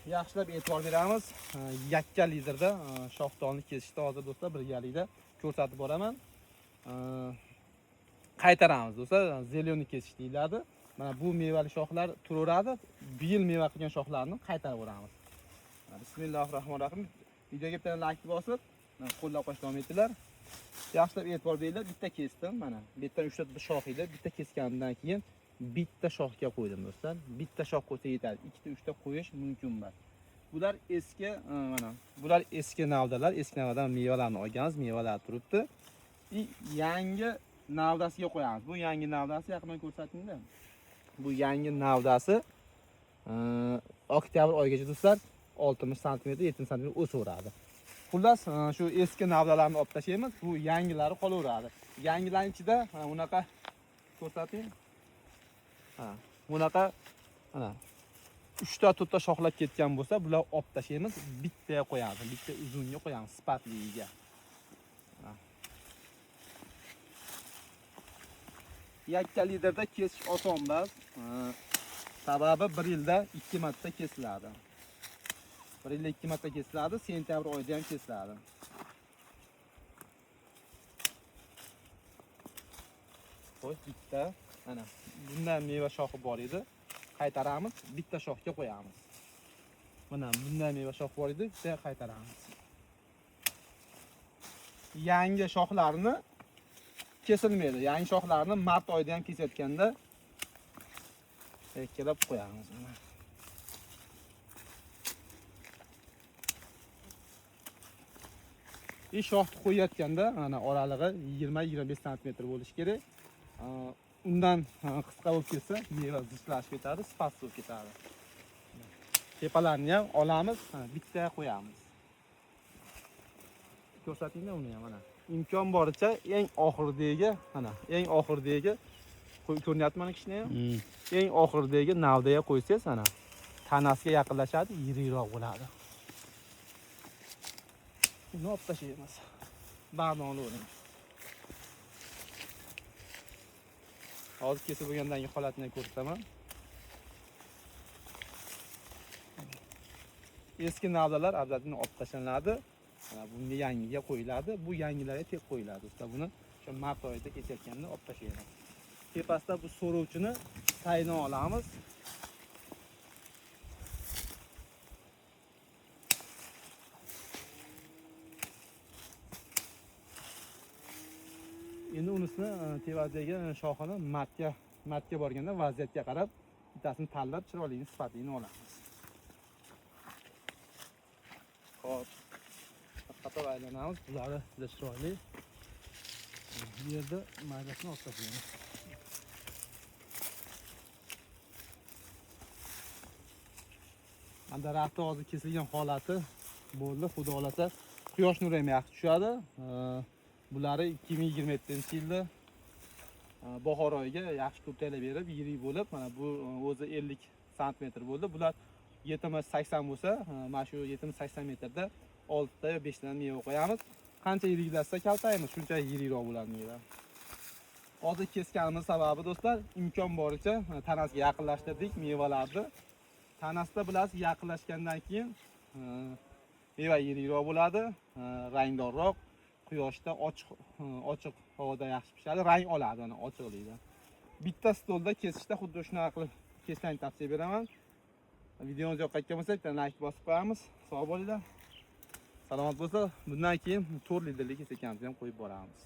yaxshilab e'tibor beramiz. Yakka liderda shoxdonni kesishda hozir do'stlar birgalikda ko'rsatib boraman. Qaytaramiz do'stlar, zeleniy kesish deyiladi. Mana bu mevali shoxlar turaveradi. Bu yil meva qilgan shoxlarni qaytarib boramiz. Bismillahirrohmanirrohim. Videoga bitta like bosib, qo'llab-quvvatlash davom etinglar. Yaxshilab e'tibor beringlar. Bitta kesdim, mana. Bu yerdan 3 ta shox edi. Bitta kesgandan keyin bitta shoxga qo'ydim do'stlar. Bitta shox qo'ysa yetadi. 2 ta 3 ta qo'yish mumkin emas. Bular eski, mana. Bular eski navdalar. Eski navdadan mevalarni olganmiz, mevalar turibdi. Yangi navdasiga qo'yamiz. Bu yangi navdasi, yaqindan ko'rsatinglar. Bu yangi navdasi oktyabr oyigacha do'stlar 60 sm, 70 sm o'saveradi. Xullas, shu eski navdalarni olib tashlaymiz. Bu yangilari qolaveradi. Yangilar ichida unaqa ko'rsating. Bunaqa mana 3 ta 4 ta shoxlab ketgan bo'lsa, bular olib tashlaymiz, bittaga qo'yamiz, bitta uzunga qo'yamiz, sifatliga. Yakka liderda kesish oson emas. Sababi 1 yilda 2 marta kesiladi. 1 yilda 2 marta kesiladi, sentyabr oyida ham kesiladi. Xo'sh, bitta mana bundan meva shoxi bor edi. Qaytaramiz, bitta shoxga qo'yamiz. Mana bundan meva shox bor edi, bitta qaytaramiz. Yangi shoxlarni kesilmaydi. Yangi shoxlarni mart oyida ham kesayotganda kelib qo'yamiz. Shoxni qo'yayotganda mana oralig'i 20-25 sm bo'lishi kerak. Undan qisqa bo'lib ketsa, meva zichlashib ketadi, sifat bo'lib ketadi. Tepalarni ham olamiz, bitta qo'yamiz. Ko'rsatinglar uni ham mana. Imkon boricha eng oxirdagi, mana, eng oxirdagi ko'ryapti mana kishini ham. Eng oxirdagi navdaga qo'ysangiz, mana tanasiga yaqinlashadi, yiriroq bo'ladi. Uni olib tashlaymiz. Barni olavering. Hozir kesib bo'lgandan keyin holatini ko'rsataman. Eski navdalar abzatini olib tashlanadi. Mana bunga yangiga qo'yiladi. Bu yangilarga tek qo'yiladi. Do'stlar, buni o'sha mart oyida kesayotganda olib tashlaymiz. Tepasida bu so'rovchini tayini olamiz. Endi unisini tevadagi shoxini martga borganda vaziyatga qarab bittasini tanlab chiroyli sifatini olamiz. Xo'p, qatoq aylanamiz. Bularni juda chiroyli. Bu yerda maylasini olib tashlaymiz. Daraxtni hozir kesilgan holati bo'ldi. Xudo xolasa quyosh nuri ham yaxshi tushadi. Buları 2027-yilda bahor oyiga yaxshi ko'ptaylab berib, yirik bo'lib, mana bu o'zi 50 sm bo'ldi. Bular 70-80 bo'lsa, mana shu 70-80 metrda 6 ta yo 5 ta meva qo'yamiz. Qancha yiriklashsa kaltaymiz, shuncha yirikroq bo'ladi meva. Hozir kesganimiz sababi do'stlar, imkon boricha tanasiga yaqinlashtirdik mevalarni. Tanasida bilasiz, yaqinlashgandan keyin meva yirikroq bo'ladi, rangdorroq. Quyoshda ochiq havoda yaxshi pishadi, rang oladi, mana ochiqlikda. Bitta stolda kesishda xuddi shunaqa qilib kesishni tavsiya beraman. Videomiz yoqqan bo'lsa, bitta like bosib qo'yamiz. Sog' bo'linglar. Salomat bo'lsa, bundan keyin 4 litrli kesakamizni ham qo'yib boramiz.